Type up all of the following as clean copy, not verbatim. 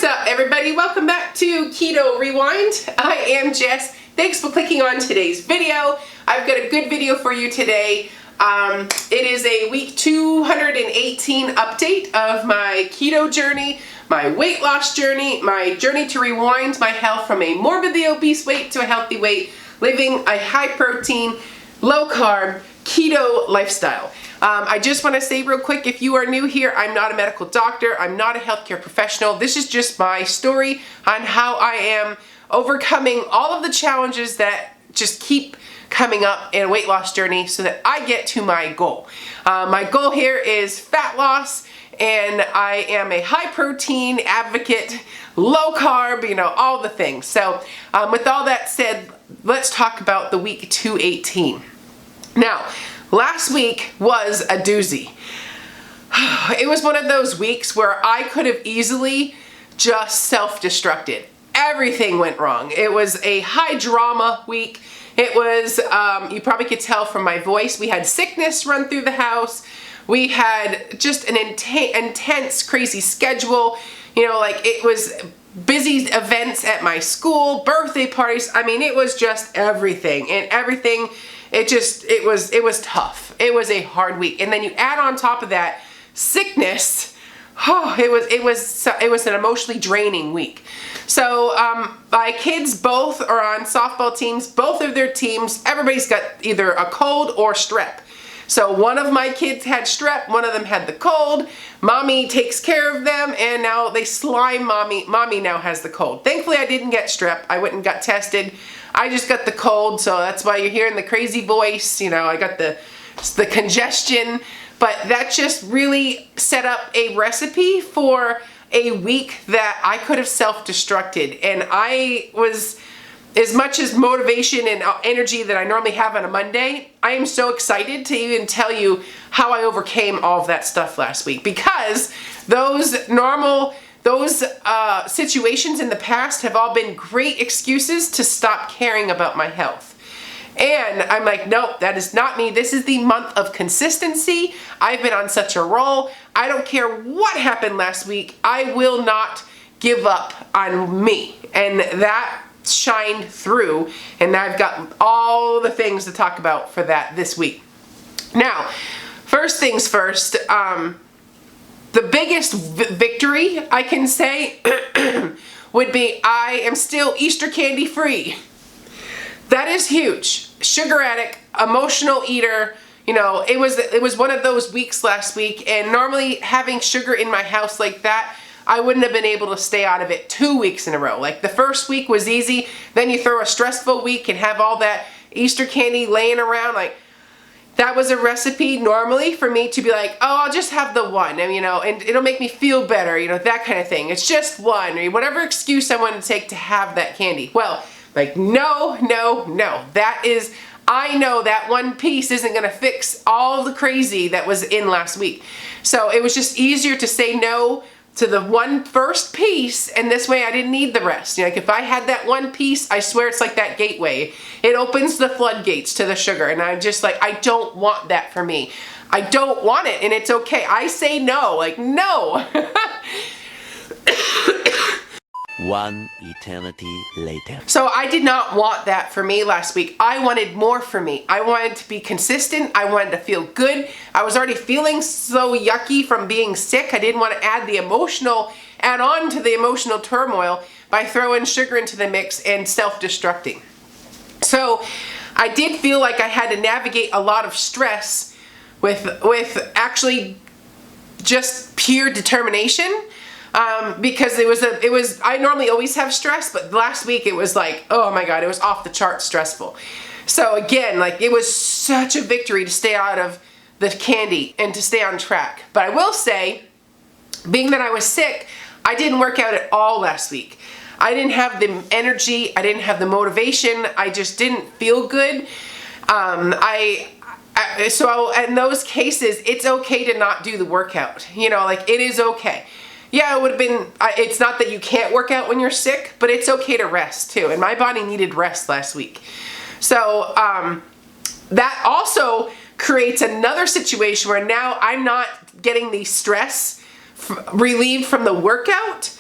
What's up, everybody? Welcome back to Keto Rewind. I am Jess. Thanks for clicking on today's video. I've got a good video for you today. It is a week 218 update of my keto journey, my weight loss journey, my journey to rewind my health from a morbidly obese weight to a healthy weight, living a high protein, low carb, keto lifestyle. I just want to say real quick, if you are new here, I'm not a medical doctor. I'm not a healthcare professional. This is just my story on how I am overcoming all of the challenges that just keep coming up in a weight loss journey so that I get to my goal. My goal here is fat loss, and I am a high protein advocate, low carb, all the things. So with all that said, let's talk about the week 218. Now, last week was a doozy. It was one of those weeks where I could have easily just self-destructed. Everything went wrong. It was a high drama week. It was, you probably could tell from my voice, we had sickness run through the house. We had just an intense, crazy schedule. It was busy events at my school, birthday parties. I mean, it was just everything. And everything, it was tough. It was a hard week. And then you add on top of that sickness. Oh, it was an emotionally draining week. So my kids both are on softball teams. Both of their teams, everybody's got either a cold or strep. So one of my kids had strep, one of them had the cold. Mommy takes care of them, and now they slime mommy. Mommy now has the cold. Thankfully, I didn't get strep. I went and got tested. I just got the cold, so that's why you're hearing the crazy voice. I got the congestion. But that just really set up a recipe for a week that I could have self-destructed. And I was, as much as motivation and energy that I normally have on a Monday, I am so excited to even tell you how I overcame all of that stuff last week. Because those situations in the past have all been great excuses to stop caring about my health. And I'm like, nope, that is not me. This is the month of consistency. I've been on such a roll. I don't care what happened last week. I will not give up on me. And that shined through. And I've got all the things to talk about for that this week. Now, first things first, the biggest victory I can say would be I am still Easter candy free. That is huge. Sugar addict, emotional eater. It was one of those weeks last week, and normally having sugar in my house like that, I wouldn't have been able to stay out of it 2 weeks in a row. Like the first week was easy, then you throw a stressful week and have all that Easter candy laying around. Like that was a recipe normally for me to be like, oh, I'll just have the one, and it'll make me feel better, that kind of thing. It's just one, or whatever excuse I want to take to have that candy. Well, like, no. I know that one piece isn't going to fix all the crazy that was in last week. So it was just easier to say no to the one first piece, and this way I didn't need the rest. Like if I had that one piece, I swear it's like that gateway. It opens the floodgates to the sugar, and I'm just like, I don't want that for me. I don't want it, and it's okay. I say no, like no. One eternity later. So I did not want that for me last week. I wanted more for me. I wanted to be consistent. I wanted to feel good. I was already feeling so yucky from being sick. I didn't want to add on to the emotional turmoil by throwing sugar into the mix and self-destructing. So I did feel like I had to navigate a lot of stress with actually just pure determination. Because I normally always have stress, but last week it was like, oh my God, it was off the charts stressful. So again, like it was such a victory to stay out of the candy and to stay on track. But I will say, being that I was sick, I didn't work out at all last week. I didn't have the energy. I didn't have the motivation. I just didn't feel good. So in those cases, it's okay to not do the workout. Like it is okay. Yeah, it would have been, it's not that you can't work out when you're sick, but it's okay to rest too. And my body needed rest last week. So that also creates another situation where now I'm not getting the stress relieved from the workout.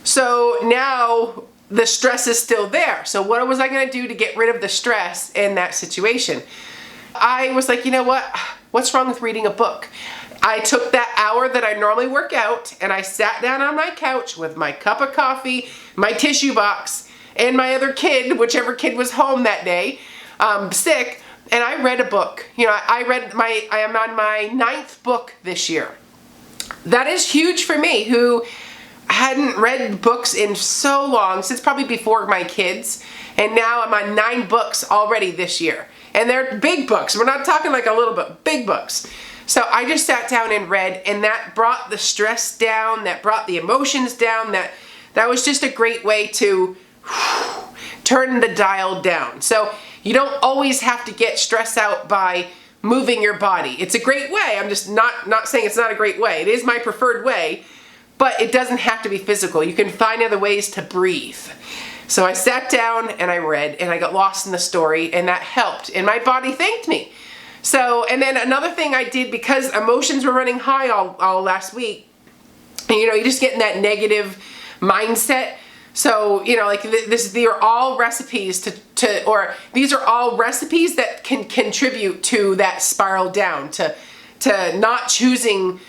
So now the stress is still there. So what was I going to do to get rid of the stress in that situation? I was like, you know what? What's wrong with reading a book? I took that hour that I normally work out and I sat down on my couch with my cup of coffee, my tissue box, and my other kid, whichever kid was home that day, sick, and I read a book. You know, I am on my 9th book this year. That is huge for me, who hadn't read books in so long, since probably before my kids, and now I'm on 9 books already this year. And they're big books. We're not talking like a little book, big books. So I just sat down and read, and that brought the stress down, that brought the emotions down, that was just a great way to turn the dial down. So you don't always have to get stressed out by moving your body. It's a great way. I'm just not saying it's not a great way. It is my preferred way, but it doesn't have to be physical. You can find other ways to breathe. So I sat down and I read, and I got lost in the story, and that helped, and my body thanked me. So, and then another thing I did, because emotions were running high all last week, and you know, you just get in that negative mindset. So, you know, like these are all recipes these are all recipes that can contribute to that spiral down, to not choosing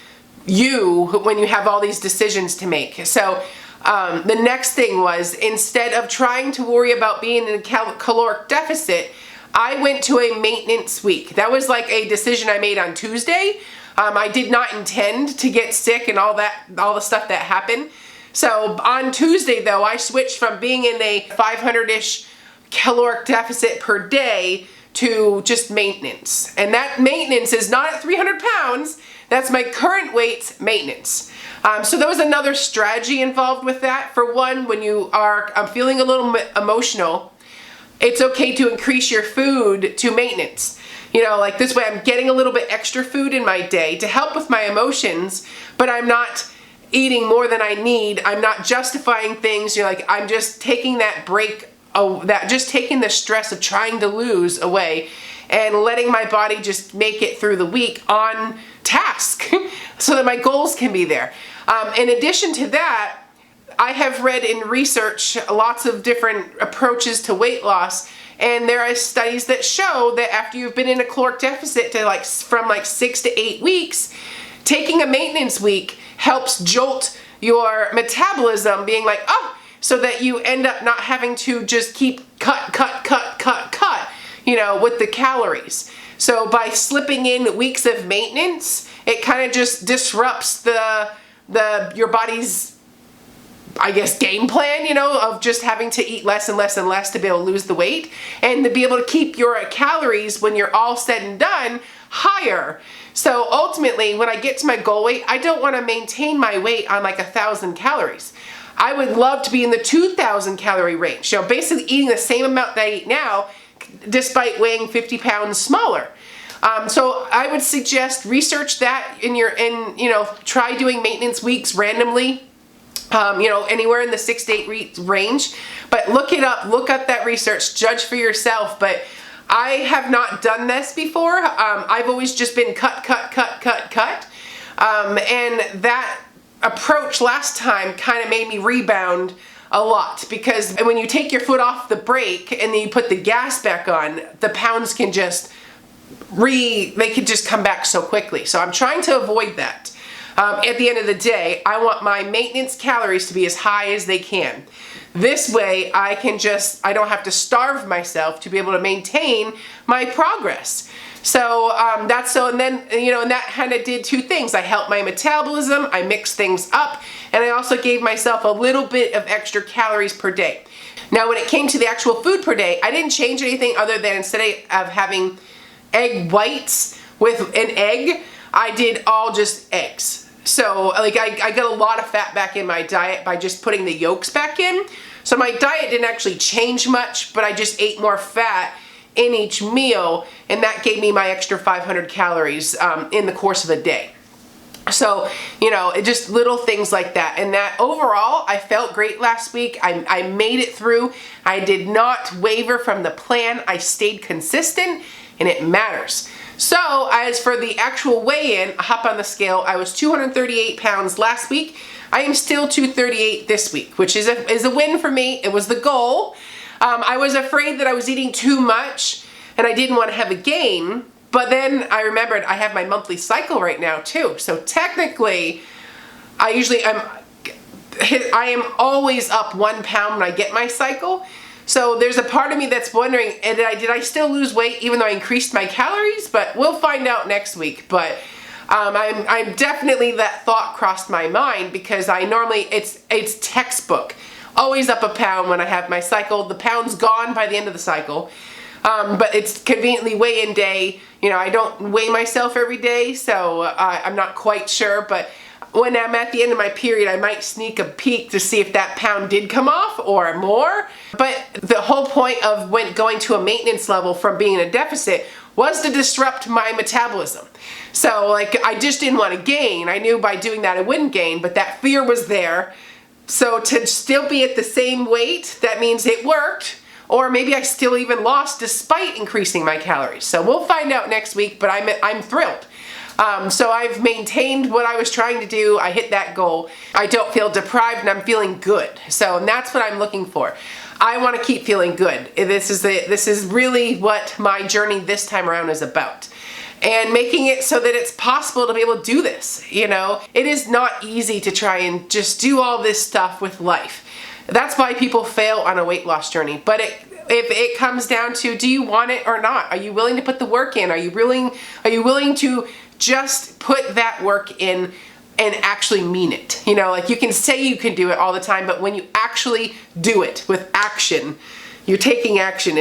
you when you have all these decisions to make. So the next thing was, instead of trying to worry about being in a caloric deficit, I went to a maintenance week. That was like a decision I made on Tuesday. I did not intend to get sick and all the stuff that happened. So on Tuesday though, I switched from being in a 500-ish caloric deficit per day to just maintenance. And that maintenance is not at 300 pounds. That's my current weight's maintenance. So there was another strategy involved with that. For one, when you are feeling a little emotional, it's okay to increase your food to maintenance. You know, like this way I'm getting a little bit extra food in my day to help with my emotions, but I'm not eating more than I need. I'm not justifying things. You're like, I'm just taking that break, just taking the stress of trying to lose away and letting my body just make it through the week on task so that my goals can be there. In addition to that, I have read in research lots of different approaches to weight loss, and there are studies that show that after you've been in a caloric deficit from 6 to 8 weeks, taking a maintenance week helps jolt your metabolism, being like, oh, so that you end up not having to just keep cut, you know, with the calories. So by slipping in weeks of maintenance, it kind of just disrupts your body's, I guess, game plan, you know, of just having to eat less and less and less to be able to lose the weight, and to be able to keep your calories, when you're all said and done, higher. So ultimately, when I get to my goal weight, I don't want to maintain my weight on like 1,000 calories. I would love to be in the 2,000 calorie range. So basically eating the same amount that I eat now, despite weighing 50 pounds smaller. So I would suggest research that try doing maintenance weeks randomly. Anywhere in the 6 to 8 week range, but look it up, look up that research, judge for yourself. But I have not done this before. I've always just been cut. And that approach last time kind of made me rebound a lot, because when you take your foot off the brake and then you put the gas back on, the pounds can just they can just come back so quickly. So I'm trying to avoid that. At the end of the day, I want my maintenance calories to be as high as they can. This way, I don't have to starve myself to be able to maintain my progress. So and that kind of did two things. I helped my metabolism, I mixed things up, and I also gave myself a little bit of extra calories per day. Now, when it came to the actual food per day, I didn't change anything other than, instead of having egg whites with an egg, I did all just eggs. So like I got a lot of fat back in my diet by just putting the yolks back in. So my diet didn't actually change much, but I just ate more fat in each meal, and that gave me my extra 500 calories in the course of a day. So, just little things like that. And that overall, I felt great last week. I made it through. I did not waver from the plan. I stayed consistent, and it matters. So as for the actual weigh-in, I hop on the scale. I was 238 pounds last week. I am still 238 this week, which is a win for me. It was the goal. I was afraid that I was eating too much and I didn't want to have a gain, but then I remembered I have my monthly cycle right now too. So technically, I am always up 1 pound when I get my cycle. So there's a part of me that's wondering, did I still lose weight even though I increased my calories? But we'll find out next week. But I'm definitely, that thought crossed my mind, because I normally, it's textbook. Always up 1 pound when I have my cycle. The pound's gone by the end of the cycle. But it's conveniently weigh-in day. You know, I don't weigh myself every day, so I'm not quite sure. But when I'm at the end of my period, I might sneak a peek to see if that pound did come off or more. But the whole point of going to a maintenance level from being in a deficit was to disrupt my metabolism. So like, I just didn't want to gain. I knew by doing that I wouldn't gain, but that fear was there. So to still be at the same weight, that means it worked. Or maybe I still even lost despite increasing my calories. So we'll find out next week, but I'm thrilled. So I've maintained what I was trying to do. I hit that goal. I don't feel deprived and I'm feeling good. So that's what I'm looking for. I want to keep feeling good. This is really what my journey this time around is about. And making it so that it's possible to be able to do this. You know, it is not easy to try and just do all this stuff with life. That's why people fail on a weight loss journey. But if it comes down to, do you want it or not? Are you willing to put the work in? Are you willing to just put that work in and actually mean it? You know, like, you can say you can do it all the time, but when you actually do it with action, you're taking action,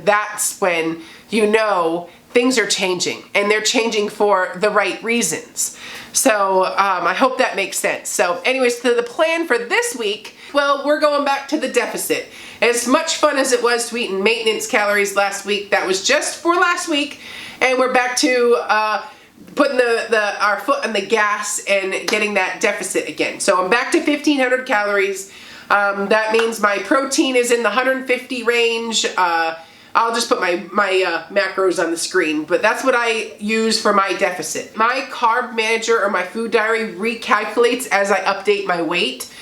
that's when you know things are changing, and they're changing for the right reasons. So I hope that makes sense. So anyways, so the plan for this week, well, we're going back to the deficit. As much fun as it was to eat in maintenance calories last week, that was just for last week, and we're back to putting our foot on the gas and getting that deficit again. So I'm back to 1,500 calories. That means my protein is in the 150 range. I'll just put my macros on the screen, but that's what I use for my deficit. My carb manager or my food diary recalculates as I update my weight.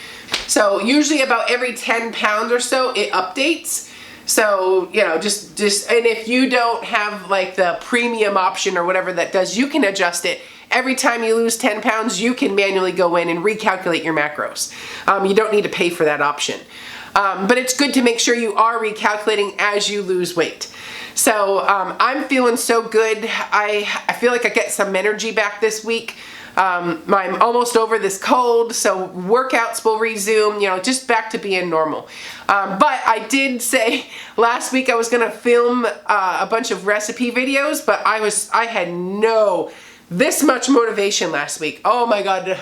So usually about every 10 pounds or so, it updates. So, you know, just, and if you don't have like the premium option or whatever that does, you can adjust it. Every time you lose 10 pounds, you can manually go in and recalculate your macros. You don't need to pay for that option. But it's good to make sure you are recalculating as you lose weight. So I'm feeling so good. I feel like I get some energy back this week. I'm almost over this cold, so workouts will resume, you know, just back to being normal. But I did say last week I was gonna film a bunch of recipe videos, but I had this much motivation last week. Oh my God.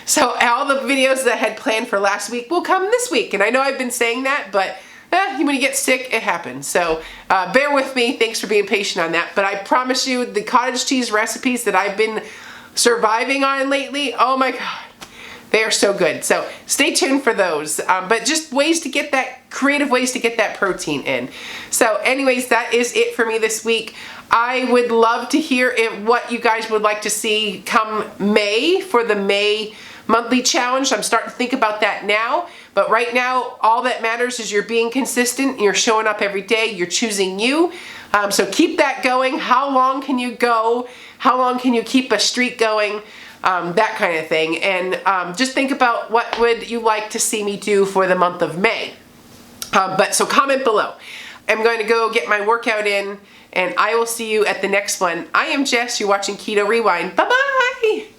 So all the videos that I had planned for last week will come this week. And I know I've been saying that, but when you get sick, it happens. So bear with me. Thanks for being patient on that. But I promise you, the cottage cheese recipes that I've been surviving on lately, oh my God, they are so good. So stay tuned for those. But just creative ways to get that protein in. So anyways, that is it for me this week. I would love to hear what you guys would like to see come May for the May monthly challenge. I'm starting to think about that now, but right now all that matters is you're being consistent, you're showing up every day, you're choosing you. So keep that going. How long can you go? How long can you keep a streak going? That kind of thing. And just think about what would you like to see me do for the month of May. So comment below. I'm going to go get my workout in, and I will see you at the next one. I am Jess, you're watching Keto Rewind. Bye-bye!